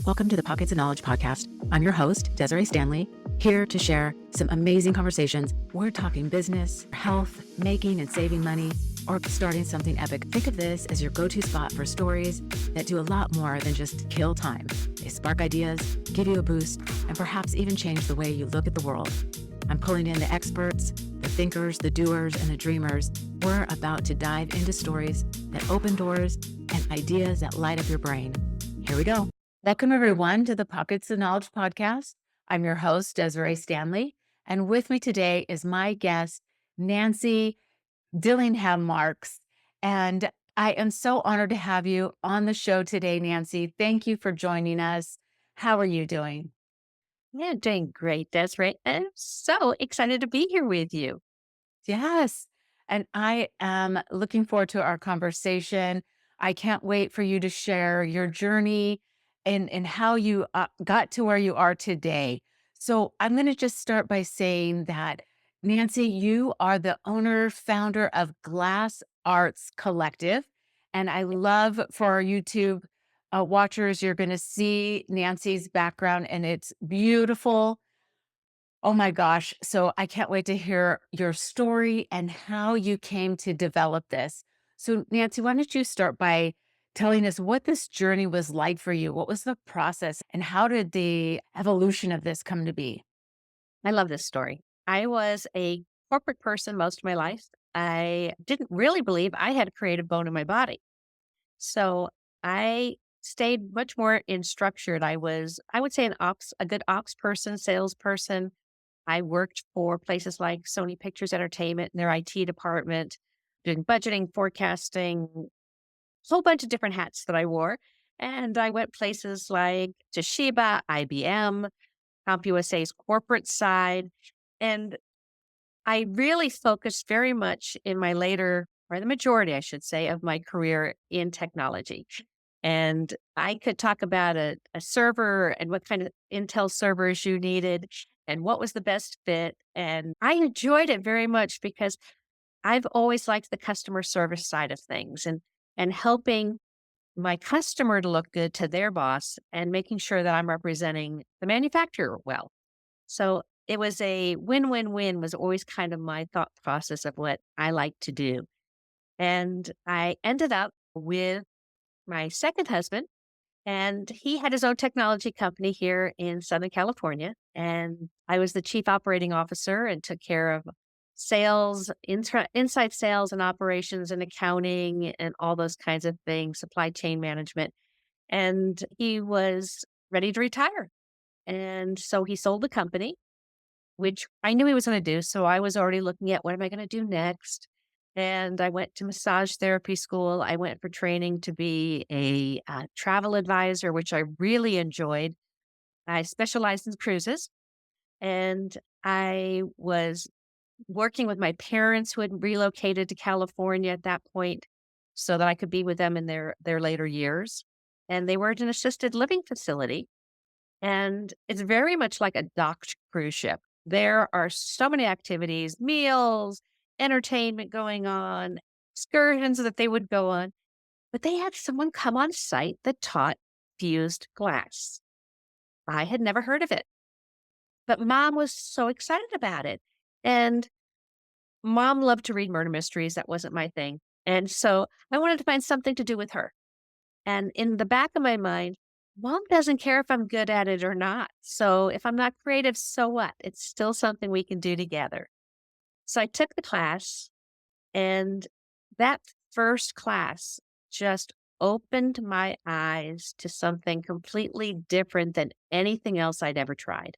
Welcome to the Pockets of Knowledge podcast. I'm your host, Desiree Stanley, here to share some amazing conversations. We're talking business, health, making and saving money, or starting something epic. Think of this as your go-to spot for stories that do a lot more than just kill time. They spark ideas, give you a boost, and perhaps even change the way you look at the world. I'm pulling in the experts, the thinkers, the doers, and the dreamers. We're about to dive into stories that open doors and ideas that light up your brain. Here we go. Welcome, everyone, to the Pockets of Knowledge podcast. I'm your host, Desiree Stanley, and with me today is my guest, Nancy Dillingham Marks. And I am so honored to have you on the show today, Nancy. Thank you for joining us. How are you doing? Yeah, doing great, Desiree. And I'm so excited to be here with you. Yes. And I am looking forward to our conversation. I can't wait for you to share your journey and how you got to where you are today. So I'm going to just start by saying that, Nancy, you are the owner, founder of Glass Arts Collective. And I love for our YouTube watchers, you're going to see Nancy's background and it's beautiful. Oh my gosh. So I can't wait to hear your story and how you came to develop this. So, Nancy, why don't you start by telling us what this journey was like for you? What was the process and how did the evolution of this come to be? I love this story. I was a corporate person most of my life. I didn't really believe I had a creative bone in my body. So I stayed much more in structured. I would say a good ops person, salesperson. I worked for places like Sony Pictures Entertainment in their IT department, doing budgeting, forecasting, whole bunch of different hats that I wore. And I went places like Toshiba, IBM, CompUSA's corporate side. And I really focused very much in my later, or the majority, I should say, of my career in technology. And I could talk about a server and what kind of Intel servers you needed and what was the best fit. And I enjoyed it very much because I've always liked the customer service side of things and helping my customer to look good to their boss and making sure that I'm representing the manufacturer well. So it was a win-win-win was always kind of my thought process of what I like to do. And I ended up with my second husband, and he had his own technology company here in Southern California. And I was the chief operating officer and took care of sales, inside sales and operations and accounting and all those kinds of things, supply chain management. And he was ready to retire. And so he sold the company, which I knew he was going to do. So I was already looking at what am I going to do next? And I went to massage therapy school. I went for training to be a travel advisor, which I really enjoyed. I specialized in cruises, and I was working with my parents who had relocated to California at that point so that I could be with them in their later years. And they were at an assisted living facility. And it's very much like a docked cruise ship. There are so many activities, meals, entertainment going on, excursions that they would go on. But they had someone come on site that taught fused glass. I had never heard of it, but mom was so excited about it. And mom loved to read murder mysteries. That wasn't my thing. And so I wanted to find something to do with her. And in the back of my mind, mom doesn't care if I'm good at it or not. So if I'm not creative, so what? It's still something we can do together. So I took the class, and that first class just opened my eyes to something completely different than anything else I'd ever tried.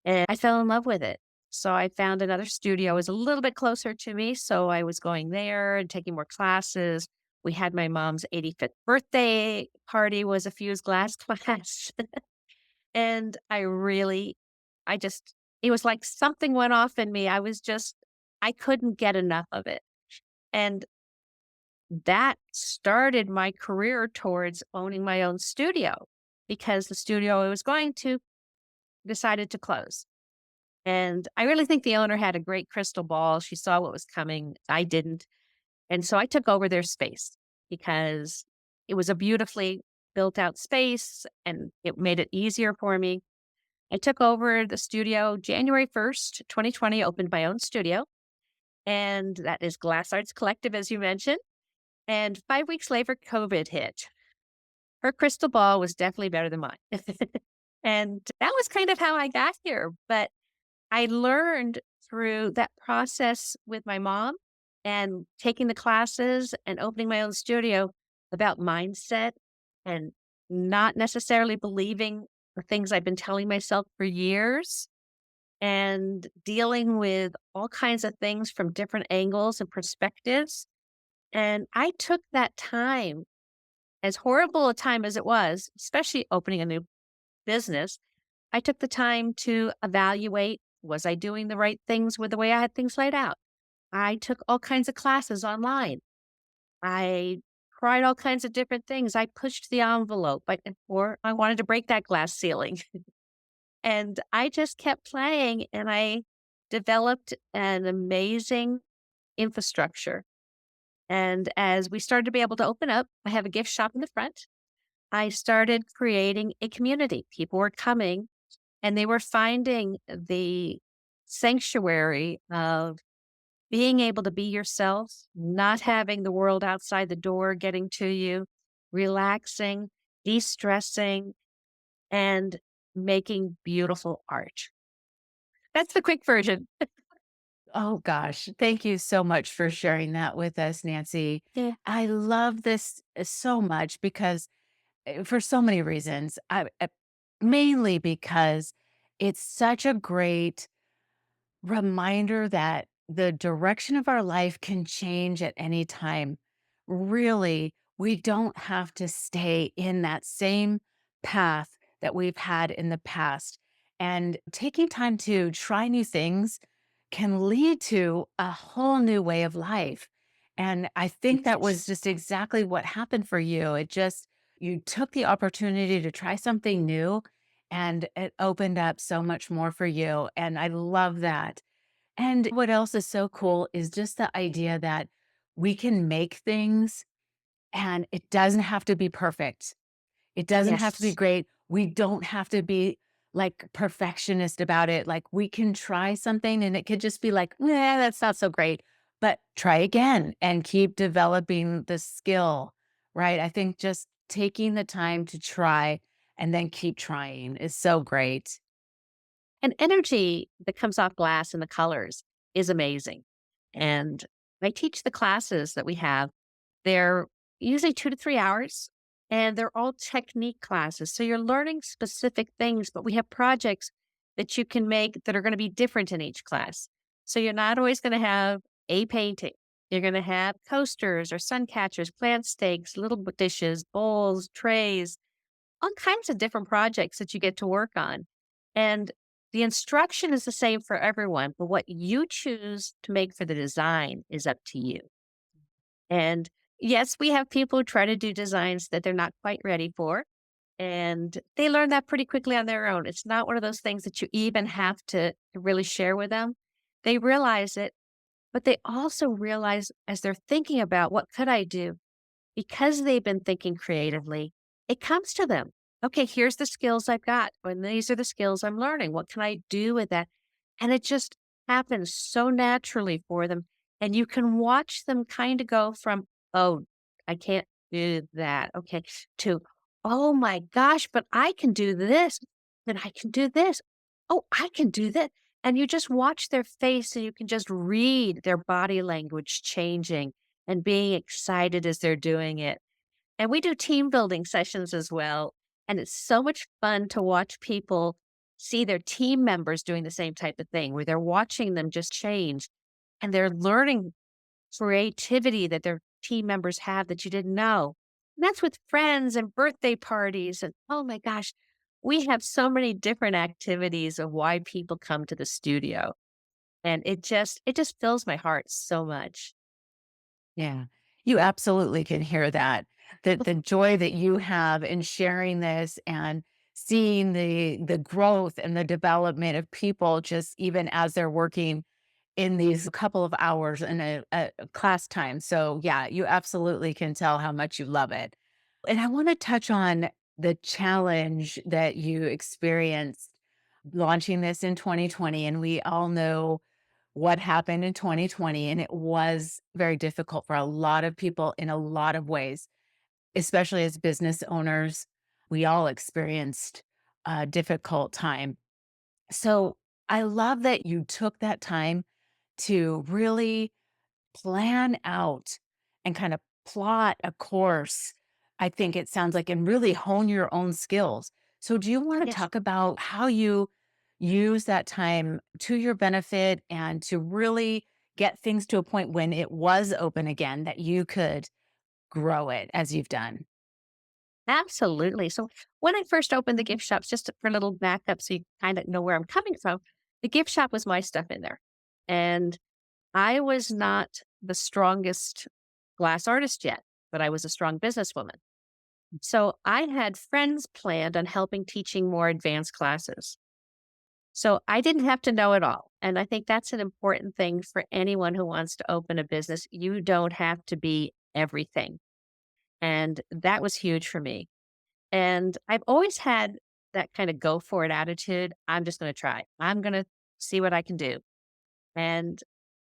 And I fell in love with it. So I found another studio. It was a little bit closer to me. So I was going there and taking more classes. We had my mom's 85th birthday party was a fused glass class. And I just, it was like something went off in me. I couldn't get enough of it. And that started my career towards owning my own studio because the studio I was going to decided to close. And I really think the owner had a great crystal ball. She saw what was coming. I didn't. And so I took over their space because it was a beautifully built out space and it made it easier for me. I took over the studio January 1st, 2020, opened my own studio, and that is Glass Arts Collective, as you mentioned. And 5 weeks later, COVID hit. Her crystal ball was definitely better than mine. And that was kind of how I got here. But I learned through that process with my mom and taking the classes and opening my own studio about mindset and not necessarily believing the things I've been telling myself for years and dealing with all kinds of things from different angles and perspectives. And I took that time, as horrible a time as it was, especially opening a new business, I took the time to evaluate, was I doing the right things with the way I had things laid out? I took all kinds of classes online. I tried all kinds of different things. I pushed the envelope, or I wanted to break that glass ceiling. And I just kept playing and I developed an amazing infrastructure. And as we started to be able to open up, I have a gift shop in the front. I started creating a community. People were coming and they were finding the sanctuary of being able to be yourself, not having the world outside the door getting to you, relaxing, de stressing, and making beautiful art. That's the quick version. Oh gosh, thank you so much for sharing that with us, Nancy. Yeah. I love this so much because for so many reasons. Mainly because it's such a great reminder that the direction of our life can change at any time. Really, we don't have to stay in that same path that we've had in the past. And taking time to try new things can lead to a whole new way of life. And I think that was just exactly what happened for you. You took the opportunity to try something new and it opened up so much more for you. And I love that. And what else is so cool is just the idea that we can make things and it doesn't have to be perfect. It doesn't have to be Yes. great. We don't have to be like perfectionist about it. Like we can try something and it could just be like, yeah, that's not so great. But try again and keep developing the skill, right? I think just taking the time to try and then keep trying is so great. And energy that comes off glass and the colors is amazing. And I teach the classes that we have. They're usually 2 to 3 hours and they're all technique classes. So you're learning specific things, but we have projects that you can make that are going to be different in each class. So you're not always going to have a painting. You're going to have coasters or sun catchers, plant stakes, little dishes, bowls, trays, all kinds of different projects that you get to work on. And the instruction is the same for everyone, but what you choose to make for the design is up to you. And yes, we have people who try to do designs that they're not quite ready for. And they learn that pretty quickly on their own. It's not one of those things that you even have to really share with them. They realize it, but they also realize as they're thinking about what could I do, because they've been thinking creatively, it comes to them. Okay, here's the skills I've got, and these are the skills I'm learning. What can I do with that? And it just happens so naturally for them. And you can watch them kind of go from, oh, I can't do that. Okay, to, oh my gosh, but I can do this, and I can do this. Oh, I can do that. And you just watch their face and you can just read their body language changing and being excited as they're doing it. And we do team building sessions as well. And it's so much fun to watch people see their team members doing the same type of thing, where they're watching them just change and they're learning creativity that their team members have that you didn't know. And that's with friends and birthday parties. And oh my gosh, we have so many different activities of why people come to the studio. And it just fills my heart so much. Yeah. You absolutely can hear that. The joy that you have in sharing this and seeing the growth and the development of people just even as they're working in these couple of hours in a class time. So yeah, you absolutely can tell how much you love it. And I want to touch on the challenge that you experienced launching this in 2020. And we all know what happened in 2020. And it was very difficult for a lot of people in a lot of ways, especially as business owners. We all experienced a difficult time. So I love that you took that time to really plan out and kind of plot a course. I think it sounds like, and really hone your own skills. So, do you want to Yes. talk about how you use that time to your benefit and to really get things to a point when it was open again that you could grow it as you've done? Absolutely. So when I first opened the gift shops, just for a little backup so you kind of know where I'm coming from, the gift shop was my stuff in there. And I was not the strongest glass artist yet, but I was a strong businesswoman. So I had friends planned on helping teaching more advanced classes. So I didn't have to know it all. And I think that's an important thing for anyone who wants to open a business. You don't have to be everything. And that was huge for me. And I've always had that kind of go for it attitude. I'm just going to try. I'm going to see what I can do. And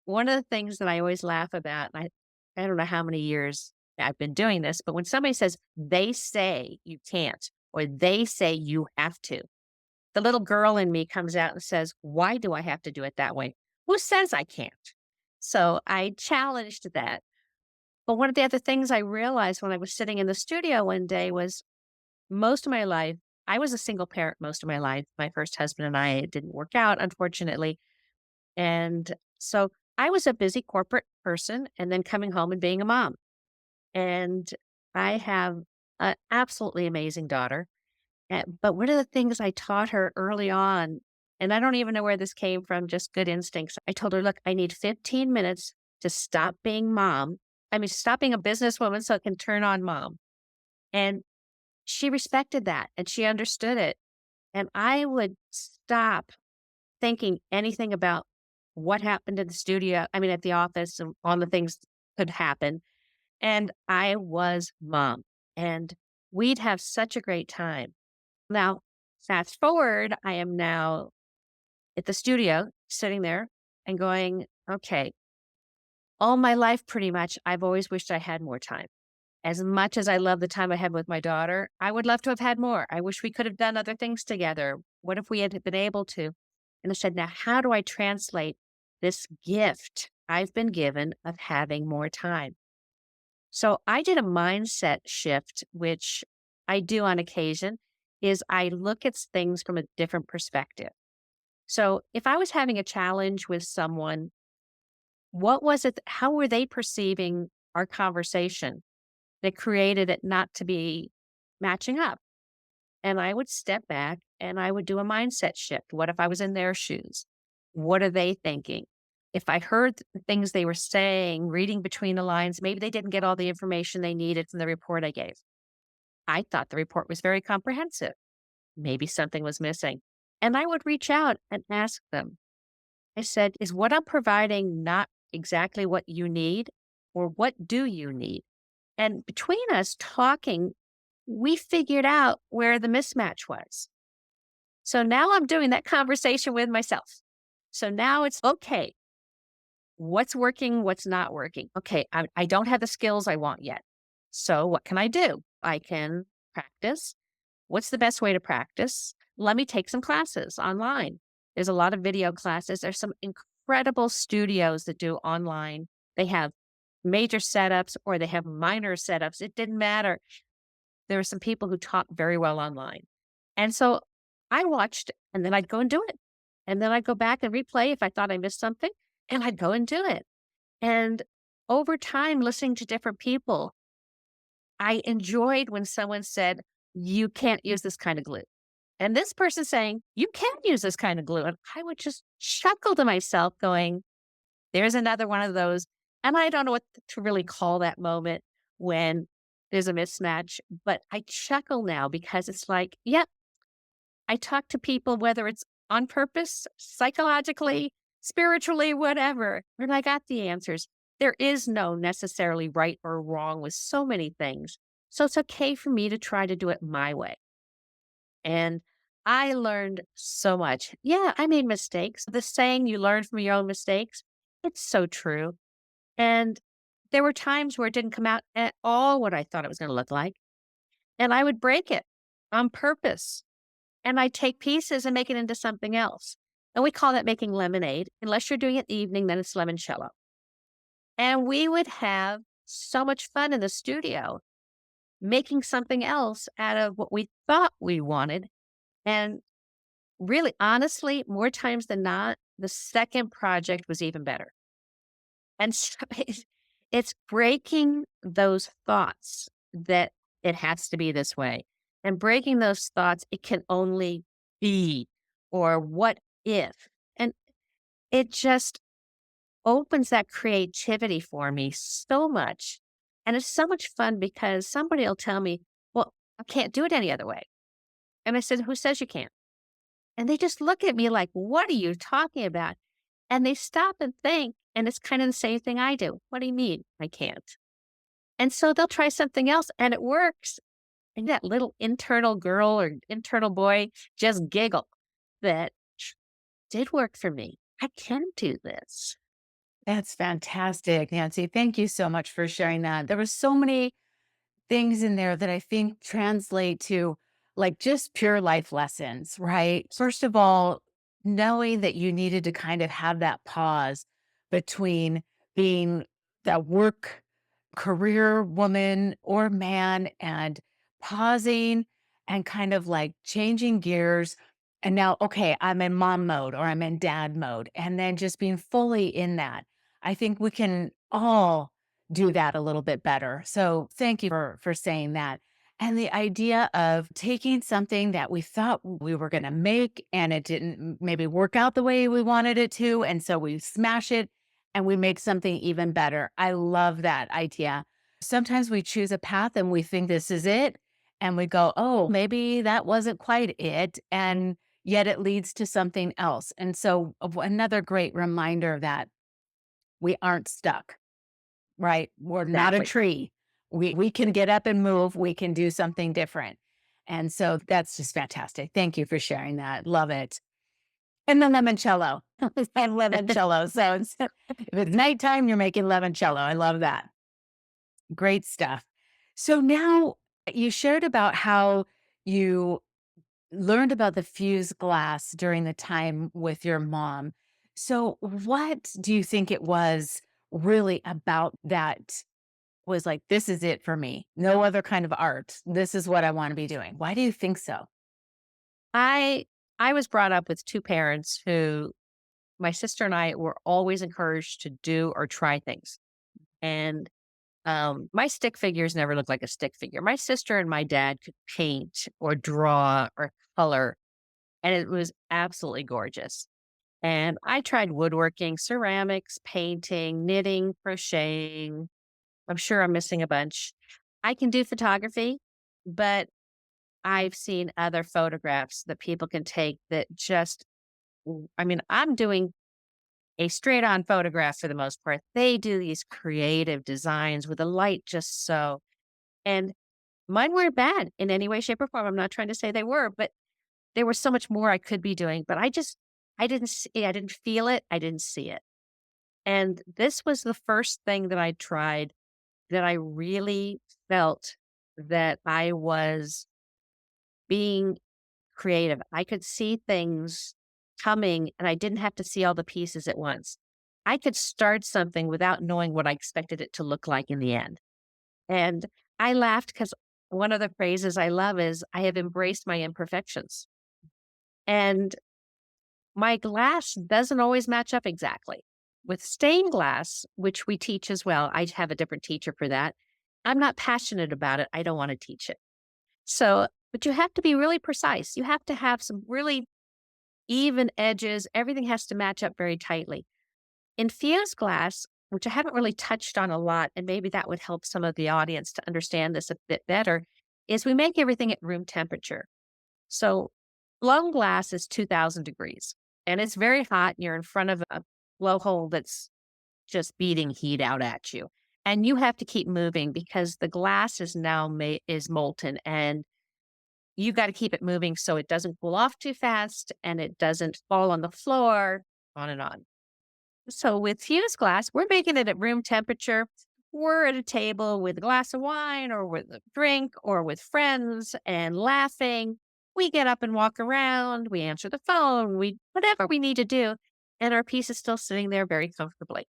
one of the things that I always laugh about, and I don't know how many years I've been doing this, but when somebody says they say you can't or they say you have to, the little girl in me comes out and says, why do I have to do it that way? Who says I can't? So I challenged that. But one of the other things I realized when I was sitting in the studio one day was most of my life, I was a single parent most of my life. My first husband and I, it didn't work out, unfortunately. And so I was a busy corporate person and then coming home and being a mom. And I have an absolutely amazing daughter. But one of the things I taught her early on, and I don't even know where this came from, just good instincts. I told her, look, I need 15 minutes to stop being mom. I mean, stop being a businesswoman so I can turn on mom. And she respected that and she understood it. And I would stop thinking anything about what happened in the studio, I mean, at the office and on the things that could happen. And I was mom. And we'd have such a great time. Now, fast forward, I am now at the studio sitting there and going, okay, all my life pretty much, I've always wished I had more time. As much as I love the time I had with my daughter, I would love to have had more. I wish we could have done other things together. What if we had been able to? And I said, now, how do I translate this gift I've been given of having more time? So I did a mindset shift, which I do on occasion, is I look at things from a different perspective. So if I was having a challenge with someone, what was it? How were they perceiving our conversation that created it not to be matching up? And I would step back and I would do a mindset shift. What if I was in their shoes? What are they thinking? If I heard the things they were saying, reading between the lines, maybe they didn't get all the information they needed from the report I gave. I thought the report was very comprehensive. Maybe something was missing. And I would reach out and ask them. I said, is what I'm providing not exactly what you need, or what do you need? And between us talking, we figured out where the mismatch was. So now I'm doing that conversation with myself. So now it's okay. What's working? What's not working? Okay. I don't have the skills I want yet. So what can I do? I can practice. What's the best way to practice? Let me take some classes online. There's a lot of video classes. There's some incredible studios that do online. They have major setups or they have minor setups. It didn't matter. There were some people who taught very well online. And so I watched and then I'd go and do it. And then I'd go back and replay if I thought I missed something and I'd go and do it. And over time, listening to different people, I enjoyed when someone said, you can't use this kind of glue. And this person saying, you can use this kind of glue. And I would just chuckle to myself going, there's another one of those. And I don't know what to really call that moment when there's a mismatch, but I chuckle now because it's like, yep, I talk to people, whether it's on purpose, psychologically, spiritually, whatever, and I got the answers. There is no necessarily right or wrong with so many things. So it's okay for me to try to do it my way. And I learned so much. Yeah, I made mistakes. The saying you learn from your own mistakes, it's so true. And there were times where it didn't come out at all what I thought it was going to look like. And I would break it on purpose. And I'd take pieces and make it into something else. And we call that making lemonade. Unless you're doing it in the evening, then it's limoncello. And we would have so much fun in the studio making something else out of what we thought we wanted. And really, honestly, more times than not, the second project was even better. And so it's breaking those thoughts that it has to be this way. And breaking those thoughts, it can only be, or what if. And it just opens that creativity for me so much. And it's so much fun because somebody will tell me, well, I can't do it any other way. And I said, who says you can't? And they just look at me like, what are you talking about? And they stop and think, and it's kind of the same thing I do. What do you mean I can't? And so they'll try something else and it works. And that little internal girl or internal boy just giggle that did work for me. I can do this. That's fantastic, Nancy. Thank you so much for sharing that. There were so many things in there that I think translate to like just pure life lessons, right? First of all, knowing that you needed to kind of have that pause between being that work career woman or man and pausing and kind of like changing gears. And now, okay, I'm in mom mode or I'm in dad mode. And then just being fully in that. I think we can all do that a little bit better. So thank you for saying that. And the idea of taking something that we thought we were going to make and it didn't maybe work out the way we wanted it to. And so we smash it and we make something even better. I love that idea. Sometimes we choose a path and we think this is it. And we go, oh, maybe that wasn't quite it. And yet it leads to something else. And so, another great reminder that we aren't stuck, right? We're not a Exactly. tree. We can get up and move. We can do something different. And so that's just fantastic. Thank you for sharing that. Love it. And the limoncello. And limoncello. So if it's nighttime, you're making limoncello. I love that. Great stuff. So now you shared about how you learned about the fused glass during the time with your mom. So what do you think it was really about that was like, this is it for me? No other kind of art. This is what I want to be doing. Why do you think so? I I was brought up with two parents who my sister and I were always encouraged to do or try things. And my stick figures never looked like a stick figure. My sister and my dad could paint or draw or color, and it was absolutely gorgeous. And I tried woodworking, ceramics, painting, knitting, crocheting. I'm sure I'm missing a bunch. I can do photography, but I've seen other photographs that people can take that just, I mean, I'm doing a straight on photograph for the most part. They do these creative designs with the light just so. And mine weren't bad in any way, shape, or form. I'm not trying to say they were, but there was so much more I could be doing. But I didn't see, I didn't feel it. I didn't see it. And this was the first thing that I tried that I really felt that I was being creative. I could see things coming and I didn't have to see all the pieces at once. I could start something without knowing what I expected it to look like in the end. And I laughed because one of the phrases I love is I have embraced my imperfections. And my glass doesn't always match up exactly. With stained glass, which we teach as well, I have a different teacher for that. I'm not passionate about it. I don't want to teach it. So, but you have to be really precise. You have to have some really even edges. Everything has to match up very tightly. In fused glass, which I haven't really touched on a lot, and maybe that would help some of the audience to understand this a bit better, is we make everything at room temperature. So blown glass is 2000 degrees and it's very hot. And you're in front of a blowhole that's just beating heat out at you. and you have to keep moving because the glass is now is molten, and you got to keep it moving so it doesn't cool off too fast and it doesn't fall on the floor, on and on. So with fused glass, we're making it at room temperature. We're at a table with a glass of wine or with a drink or with friends and laughing. We get up and walk around. We answer the phone. We whatever we need to do, and our piece is still sitting there very comfortably.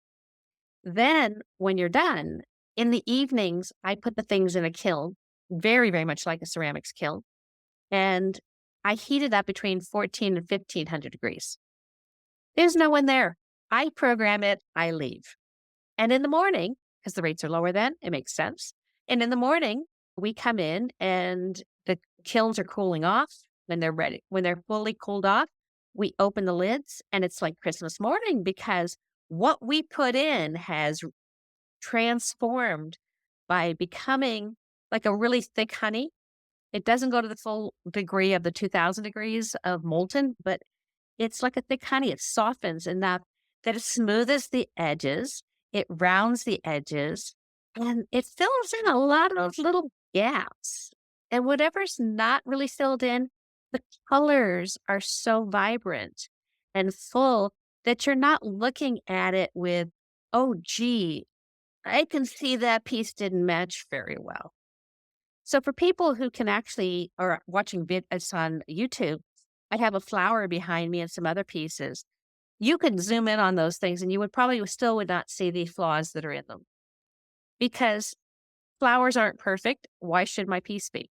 Then, when you're done, in the evenings, I put the things in a kiln, very, very much like a ceramics kiln, and I heat it up between 14 and 1500 degrees. There's no one there. I program it, I leave. And in the morning, because the rates are lower then, it makes sense. And in the morning, we come in and the kilns are cooling off when they're ready. When they're fully cooled off, we open the lids and it's like Christmas morning because what we put in has transformed by becoming like a really thick honey. It doesn't go to the full degree of the 2000 degrees of molten, but it's like a thick honey. It softens enough that it smooths the edges, it rounds the edges, and it fills in a lot of those little gaps. And whatever's not really filled in, the colors are so vibrant and full that you're not looking at it with, oh, gee, I can see that piece didn't match very well. So for people who can actually are watching videos on YouTube, I have a flower behind me and some other pieces. You can zoom in on those things and you would probably still would not see the flaws that are in them because flowers aren't perfect. Why should my piece be?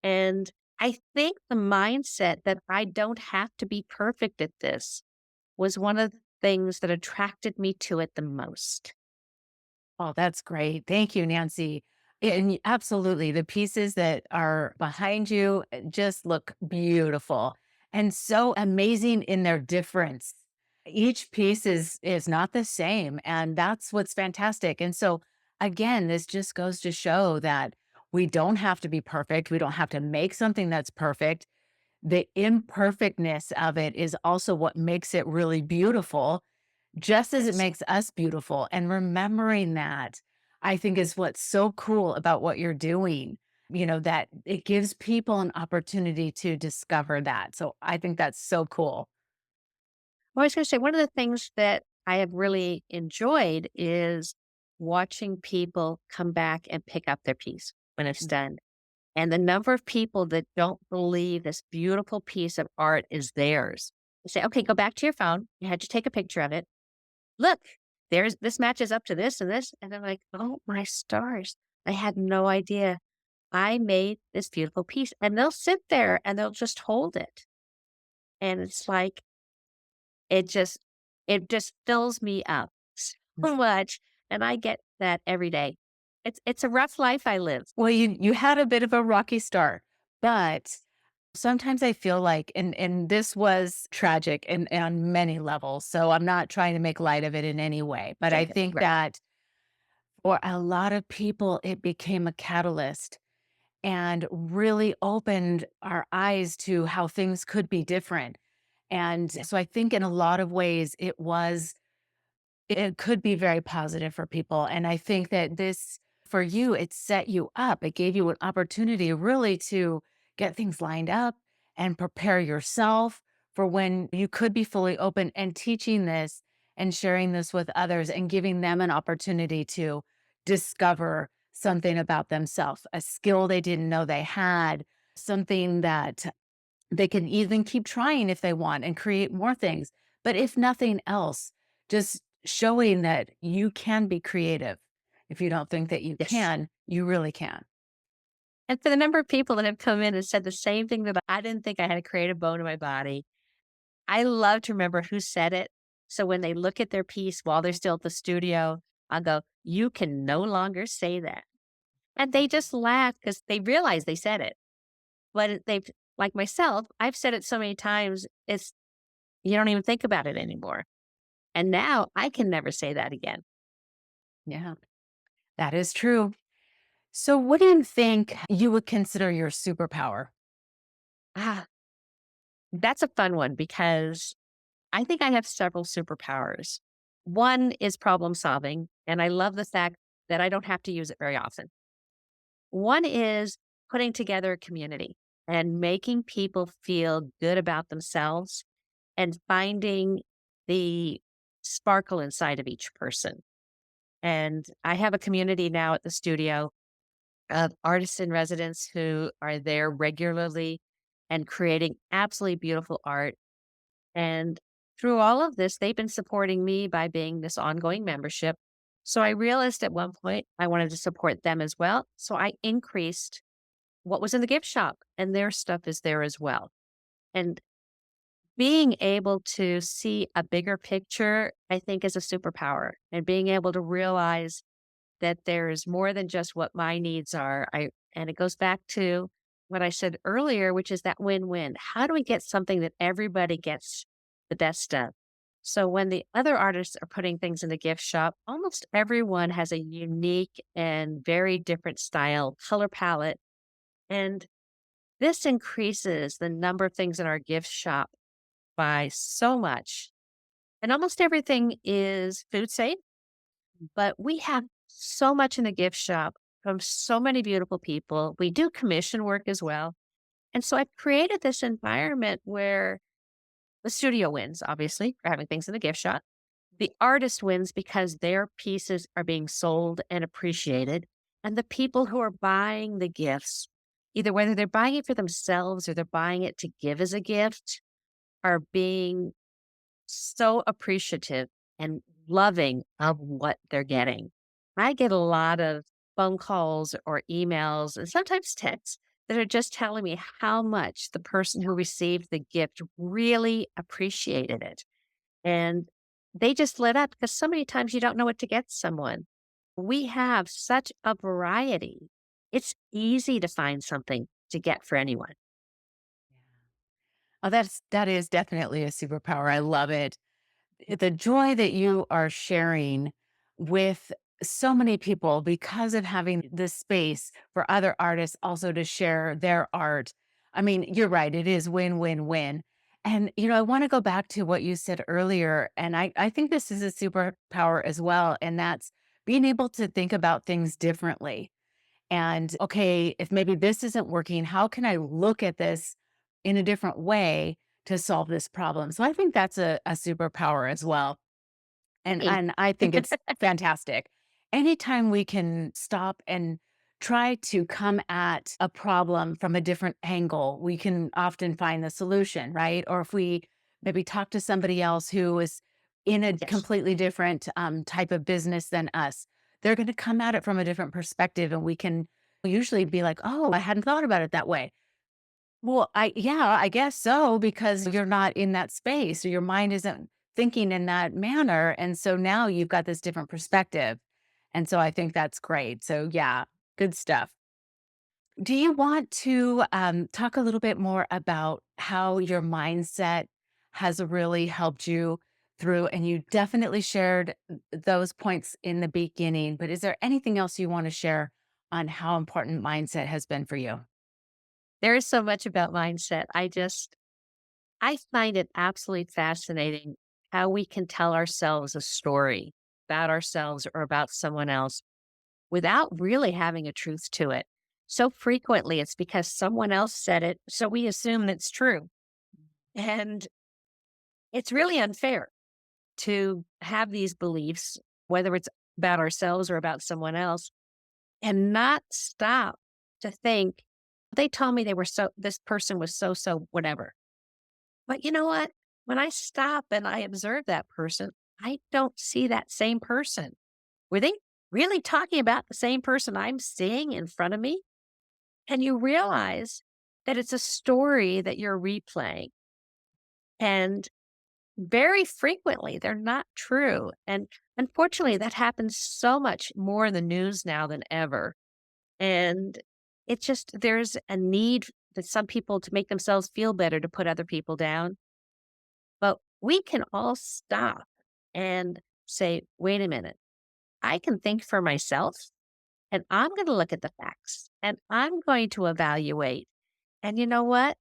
And I think the mindset that I don't have to be perfect at this was one of the things that attracted me to it the most. Oh, that's great. Thank you, Nancy. And absolutely, the pieces that are behind you just look beautiful and so amazing in their difference. Each piece is not the same, and that's what's fantastic. And so, again, this just goes to show that we don't have to be perfect. We don't have to make something that's perfect. The imperfectness of it is also what makes it really beautiful, just as it Yes. makes us beautiful. And remembering that, I think, is what's so cool about what you're doing, that it gives people an opportunity to discover that. So I think that's so cool. Well, I was going to say, one of the things that I have really enjoyed is watching people come back and pick up their piece when it's Mm. done. And the number of people that don't believe this beautiful piece of art is theirs. You say, okay, go back to your phone. You had to take a picture of it. Look, this matches up to this and this. And I'm like, oh my stars. I had no idea. I made this beautiful piece. And they'll sit there and they'll just hold it. And it's like, it just it just fills me up Mm. so much, and I get that every day. It's a rough life I live. Well, you had a bit of a rocky start, but sometimes I feel like, and this was tragic and on many levels. So I'm not trying to make light of it in any way, but I David, think right. that for a lot of people, it became a catalyst and really opened our eyes to how things could be different. And so I think in a lot of ways, it could be very positive for people. And I think that this, for you, it set you up. It gave you an opportunity really to get things lined up and prepare yourself for when you could be fully open and teaching this and sharing this with others and giving them an opportunity to discover something about themselves, a skill they didn't know they had, something that they can even keep trying if they want and create more things. But if nothing else, just showing that you can be creative. If you don't think that you Yes. can, you really can. And for the number of people that have come in and said the same thing that I didn't think I had a creative bone in my body, I love to remember who said it. So when they look at their piece while they're still at the studio, I'll go, "You can no longer say that." And they just laugh because they realize they said it. But they've like myself, I've said it so many times, it's you don't even think about it anymore. And now I can never say that again. Yeah, that is true. So, what do you think you would consider your superpower? Ah, that's a fun one because I think I have several superpowers. One is problem solving. And I love the fact that I don't have to use it very often. One is putting together a community and making people feel good about themselves and finding the sparkle inside of each person. And I have a community now at the studio of artists in residence who are there regularly and creating absolutely beautiful art. And through all of this, they've been supporting me by being this ongoing membership. So I realized at one point I wanted to support them as well. So I increased what was in the gift shop, and their stuff is there as well. And being able to see a bigger picture, I think, is a superpower. And being able to realize that there's more than just what my needs are. And it goes back to what I said earlier, which is that win-win. How do we get something that everybody gets the best of? So when the other artists are putting things in the gift shop, almost everyone has a unique and very different style, color palette. And this increases the number of things in our gift shop by so much. And almost everything is food safe, but we have so much in the gift shop from so many beautiful people. We do commission work as well. And so I've created this environment where the studio wins, obviously, for having things in the gift shop. The artist wins because their pieces are being sold and appreciated. And the people who are buying the gifts, either whether they're buying it for themselves or they're buying it to give as a gift, are being so appreciative and loving of what they're getting. I get a lot of phone calls or emails and sometimes texts that are just telling me how much the person who received the gift really appreciated it. And they just lit up because so many times you don't know what to get someone. We have such a variety. It's easy to find something to get for anyone. Oh, that is definitely a superpower. I love it. The joy that you are sharing with so many people because of having this space for other artists also to share their art. I mean, you're right. It is win, win, win. And, I want to go back to what you said earlier. And I think this is a superpower as well. And that's being able to think about things differently. And, okay, if maybe this isn't working, how can I look at this in a different way to solve this problem? So I think that's a superpower as well. And Hey, and I think it's fantastic. Anytime we can stop and try to come at a problem from a different angle, we can often find the solution, right? Or if we maybe talk to somebody else who is in a yes. completely different type of business than us, they're going to come at it from a different perspective, and we can usually be like, "Oh, I hadn't thought about it that way." Well, yeah, I guess so, because you're not in that space, or your mind isn't thinking in that manner, and so now you've got this different perspective, and so I think that's great. So, yeah, good stuff. Do you want to, talk a little bit more about how your mindset has really helped you through, and you definitely shared those points in the beginning, but is there anything else you wanna share on how important mindset has been for you? There is so much about mindset. I find it absolutely fascinating how we can tell ourselves a story about ourselves or about someone else without really having a truth to it. So frequently, it's because someone else said it, so we assume it's true. And it's really unfair to have these beliefs, whether it's about ourselves or about someone else, and not stop to think, they told me this person was so, whatever. But you know what? When I stop and I observe that person, I don't see that same person. Were they really talking about the same person I'm seeing in front of me? And you realize that it's a story that you're replaying. And very frequently, they're not true. And unfortunately, that happens so much more in the news now than ever. And there's a need that some people to make themselves feel better to put other people down. But we can all stop and say, wait a minute, I can think for myself and I'm going to look at the facts and I'm going to evaluate. And you know what?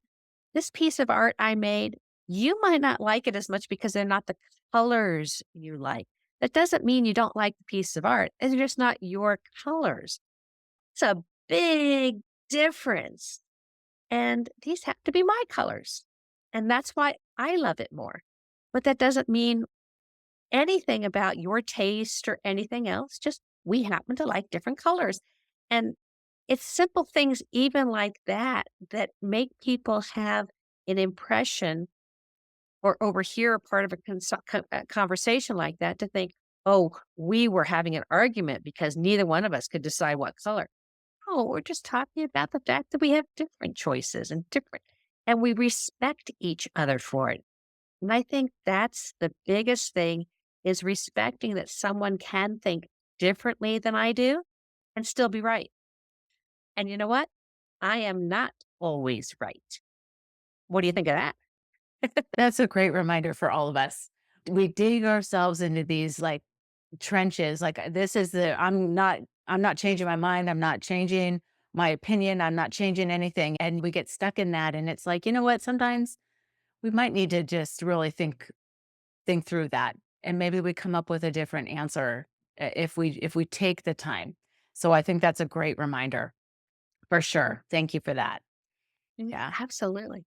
This piece of art I made, you might not like it as much because they're not the colors you like. That doesn't mean you don't like the piece of art. It's just not your colors. It's a big difference. And these happen to be my colors. And that's why I love it more. But that doesn't mean anything about your taste or anything else. Just we happen to like different colors. And it's simple things, even like that, that make people have an impression or overhear a part of a conversation like that to think, oh, we were having an argument because neither one of us could decide what color. Oh, we're just talking about the fact that we have different choices and we respect each other for it. And I think that's the biggest thing is respecting that someone can think differently than I do and still be right. And you know what? I am not always right. What do you think of that? That's a great reminder for all of us. We dig ourselves into these like trenches. Like this is I'm not changing my mind. I'm not changing my opinion. I'm not changing anything. And we get stuck in that. And it's like, you know what? Sometimes we might need to just really think through that. And maybe we come up with a different answer if we take the time. So I think that's a great reminder for sure. Thank you for that. Mm, Yeah. absolutely.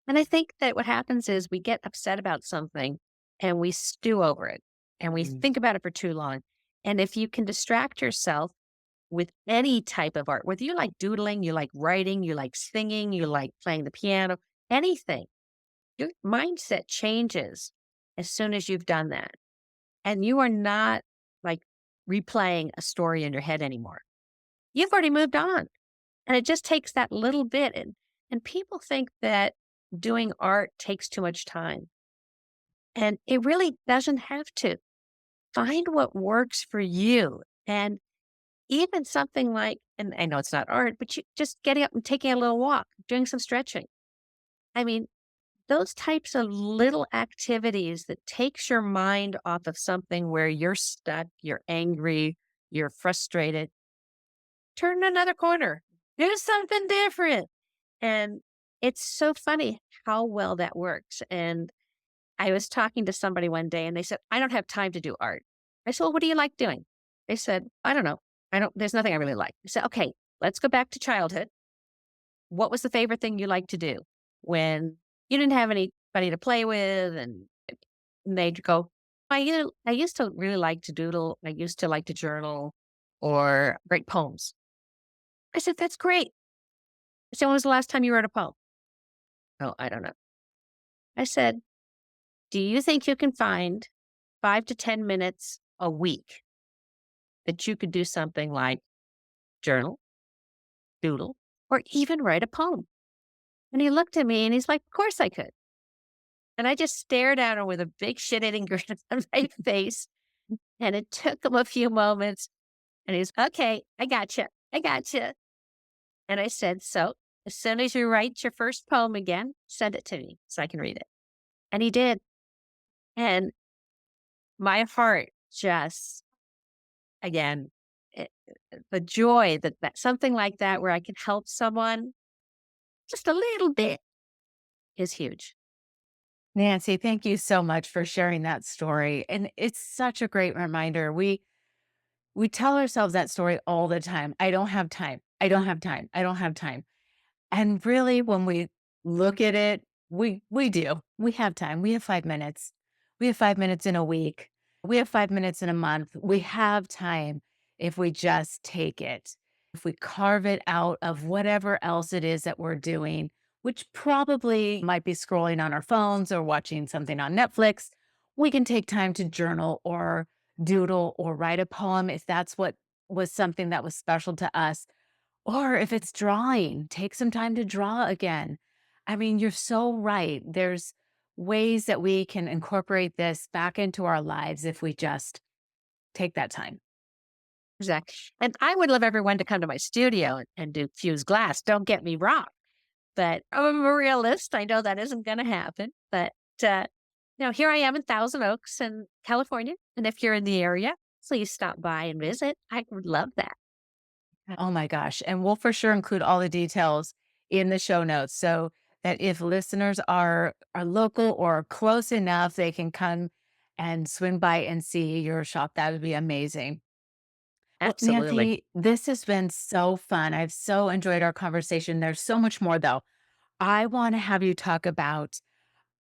And I think that what happens is we get upset about something and we stew over it and we Mm. think about it for too long. And if you can distract yourself with any type of art, whether you like doodling, you like writing, you like singing, you like playing the piano, anything, your mindset changes as soon as you've done that. And you are not like replaying a story in your head anymore. You've already moved on. And it just takes that little bit. And people think that doing art takes too much time. And it really doesn't have to. Find what works for you. And even something like, and I know it's not art, but you just getting up and taking a little walk, doing some stretching. I mean, those types of little activities that takes your mind off of something where you're stuck, you're angry, you're frustrated, turn another corner, do something different. And it's so funny how well that works. And I was talking to somebody one day and they said, I don't have time to do art. I said, well, what do you like doing? They said, I don't know. There's nothing I really like. I said, okay, let's go back to childhood. What was the favorite thing you liked to do when you didn't have anybody to play with? And they'd go, I used to really like to doodle. I used to like to journal or write poems. I said, that's great. I said, when was the last time you wrote a poem? Oh, I don't know. I said, do you think you can find 5 to 10 minutes a week that you could do something like journal, doodle, or even write a poem? And he looked at me and he's like, of course I could. And I just stared at him with a big shit eating grin on my face. And it took him a few moments. And he's, okay, I got you. I got you. And I said, so as soon as you write your first poem again, send it to me so I can read it. And he did. And my heart just, again, the joy that something like that where I can help someone just a little bit is huge. Nancy, thank you so much for sharing that story. And it's such a great reminder. We tell ourselves that story all the time. I don't have time. I don't have time. I don't have time. And really, when we look at it, we do. We have time. We have 5 minutes. We have 5 minutes in a week. We have 5 minutes in a month. We have time if we just take it. If we carve it out of whatever else it is that we're doing, which probably might be scrolling on our phones or watching something on Netflix, we can take time to journal or doodle or write a poem if that's what was something that was special to us, or if it's drawing, take some time to draw again. I mean, you're so right. There's ways that we can incorporate this back into our lives if we just take that time. Exactly. And I would love everyone to come to my studio and do fused glass. Don't get me wrong. But I'm a realist. I know that isn't going to happen. But, here I am in Thousand Oaks in California. And if you're in the area, please stop by and visit. I would love that. Oh my gosh. And we'll for sure include all the details in the show notes so that if listeners are local or close enough, they can come and swing by and see your shop. That would be amazing. Well, Absolutely. Nancy, this has been so fun. I've so enjoyed our conversation. There's so much more, though. I want to have you talk about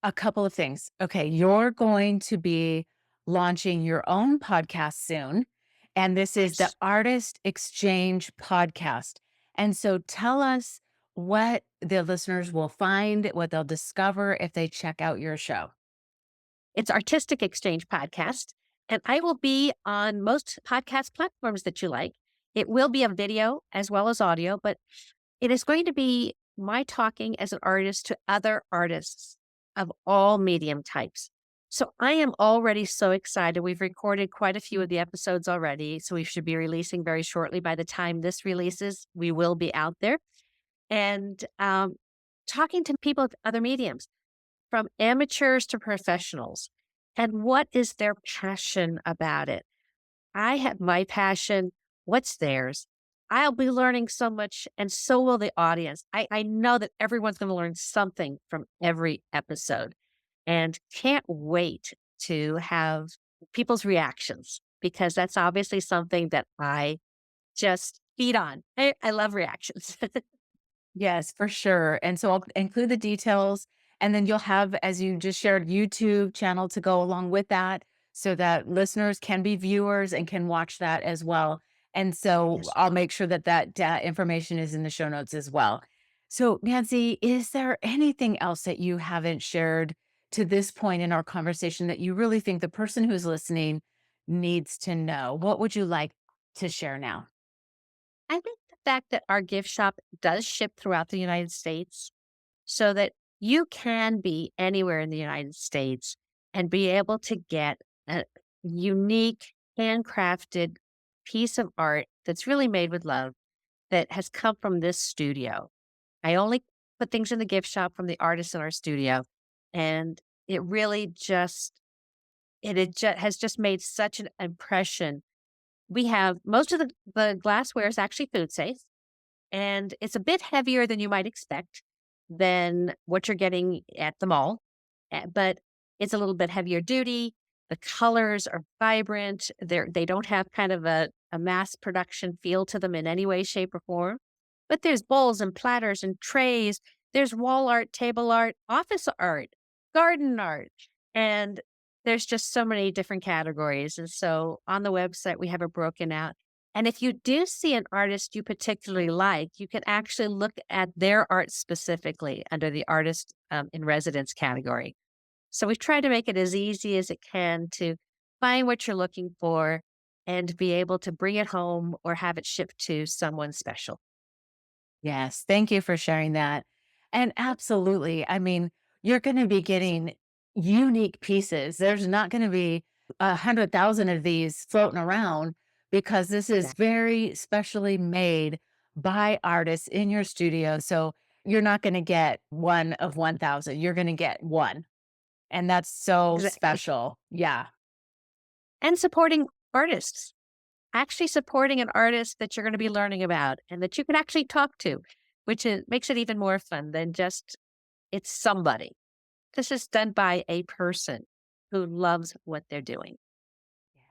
a couple of things. Okay, you're going to be launching your own podcast soon, and this is the Yes. Artist Exchange Podcast. And so tell us what the listeners will find, what they'll discover if they check out your show. It's Artistic Exchange Podcast, and I will be on most podcast platforms that you like. It will be a video as well as audio, but it is going to be my talking as an artist to other artists of all medium types. So I am already so excited. We've recorded quite a few of the episodes already, so we should be releasing very shortly. By the time this releases, we will be out there and talking to people of other mediums, from amateurs to professionals, and what is their passion about it. I have my passion. What's theirs? I'll be learning so much, and so will the audience. I know that everyone's going to learn something from every episode, and can't wait to have people's reactions, because that's obviously something that I just feed on. I love reactions. Yes, for sure. And so I'll include the details. And then you'll have, as you just shared, YouTube channel to go along with that so that listeners can be viewers and can watch that as well. And so Yes. I'll make sure that that information is in the show notes as well. So, Nancy, is there anything else that you haven't shared to this point in our conversation that you really think the person who's listening needs to know? What would you like to share now? I think the fact that our gift shop does ship throughout the United States, so that you can be anywhere in the United States and be able to get a unique, handcrafted piece of art that's really made with love, that has come from this studio. I only put things in the gift shop from the artists in our studio, and it really just has just made such an impression. We have most of the glassware is actually food safe, and it's a bit heavier than you might expect than what you're getting at the mall, but it's a little bit heavier duty. The colors are vibrant. They don't have kind of a mass production feel to them in any way, shape, or form. But there's bowls and platters and trays. There's wall art, table art, office art, garden art, and there's just so many different categories. And so on the website, we have it broken out. And if you do see an artist you particularly like, you can actually look at their art specifically under the artist in residence category. So we've tried to make it as easy as it can to find what you're looking for and be able to bring it home or have it shipped to someone special. Yes, thank you for sharing that. And absolutely, I mean, you're going to be getting unique pieces. There's not going to be 100,000 of these floating around because this is Exactly. very specially made by artists in your studio. So you're not going to get one of 1,000. You're going to get one. And that's so Exactly. special. Yeah. And supporting artists, actually supporting an artist that you're going to be learning about and that you can actually talk to, which makes it even more fun than just it's somebody. This is done by a person who loves what they're doing.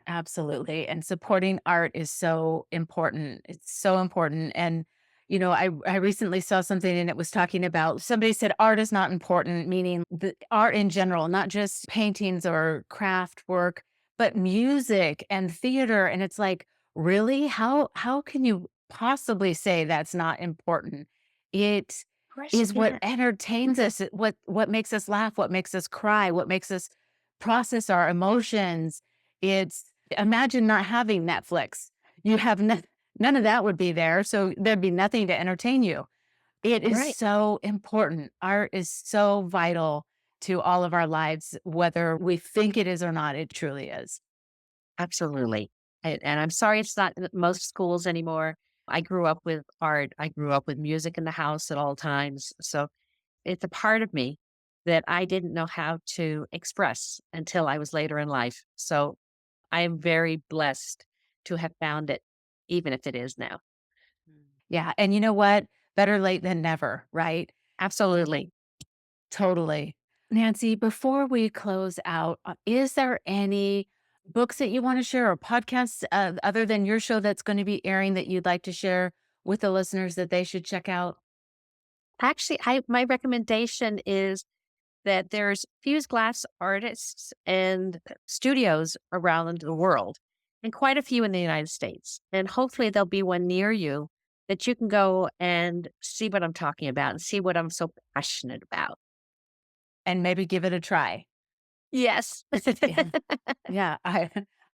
Absolutely. And supporting art is so important. It's so important. And, I recently saw something and it was talking about somebody said art is not important, meaning the art in general, not just paintings or craft work, but music and theater. And it's like, really? How can you possibly say that's not important? It Of course, is what yeah. entertains us, what makes us laugh, what makes us cry, what makes us process our emotions. It's Imagine not having Netflix. You have none of that would be there, so there'd be nothing to entertain you. It is Right. so important. Art is so vital to all of our lives, whether we think it is or not, it truly is. Absolutely. And I'm sorry it's not in most schools anymore. I grew up with art. I grew up with music in the house at all times. So it's a part of me that I didn't know how to express until I was later in life. So I am very blessed to have found it, even if it is now. Yeah, and you know what? Better late than never, right? Absolutely. Totally. Nancy, before we close out, is there any books that you want to share or podcasts other than your show that's going to be airing that you'd like to share with the listeners that they should check out? Actually, my recommendation is that there's fused glass artists and studios around the world, and quite a few in the United States. And hopefully there'll be one near you that you can go and see what I'm talking about and see what I'm so passionate about. And maybe give it a try. Yes. Yeah. Yeah,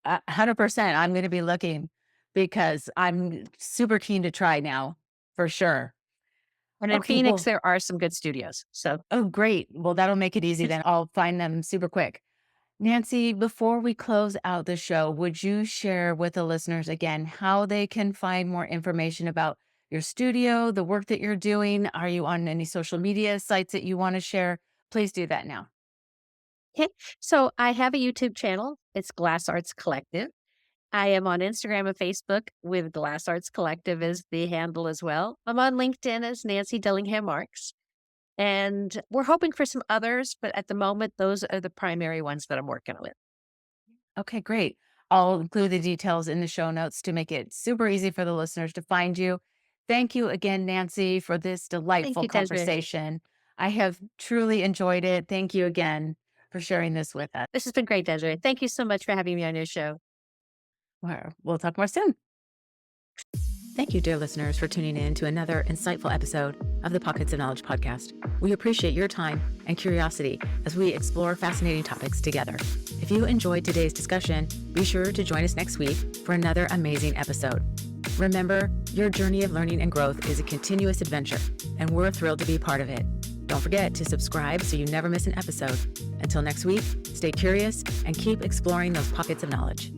100%. I'm going to be looking because I'm super keen to try now for sure. And in Okay, Phoenix, well, there are some good studios. So oh, great. Well, that'll make it easy then. I'll find them super quick. Nancy, before we close out the show, would you share with the listeners again how they can find more information about your studio, the work that you're doing? Are you on any social media sites that you want to share? Please do that now. okay. So I have a YouTube channel. It's Glass Arts Collective. I am on Instagram and Facebook with Glass Arts Collective as the handle as well. I'm on LinkedIn as Nancy Dillingham Marks. And we're hoping for some others, but at the moment, those are the primary ones that I'm working with. Okay, great. I'll include the details in the show notes to make it super easy for the listeners to find you. Thank you again, Nancy, for this Thank delightful you, Desiree. conversation. I have truly enjoyed it. Thank you again for sharing this with us. This has been great, Desiree. Thank you so much for having me on your show. We'll talk more soon. Thank you, dear listeners, for tuning in to another insightful episode of the Pockets of Knowledge podcast. We appreciate your time and curiosity as we explore fascinating topics together. If you enjoyed today's discussion, be sure to join us next week for another amazing episode. Remember, your journey of learning and growth is a continuous adventure, and we're thrilled to be part of it. Don't forget to subscribe so you never miss an episode. Until next week, stay curious and keep exploring those pockets of knowledge.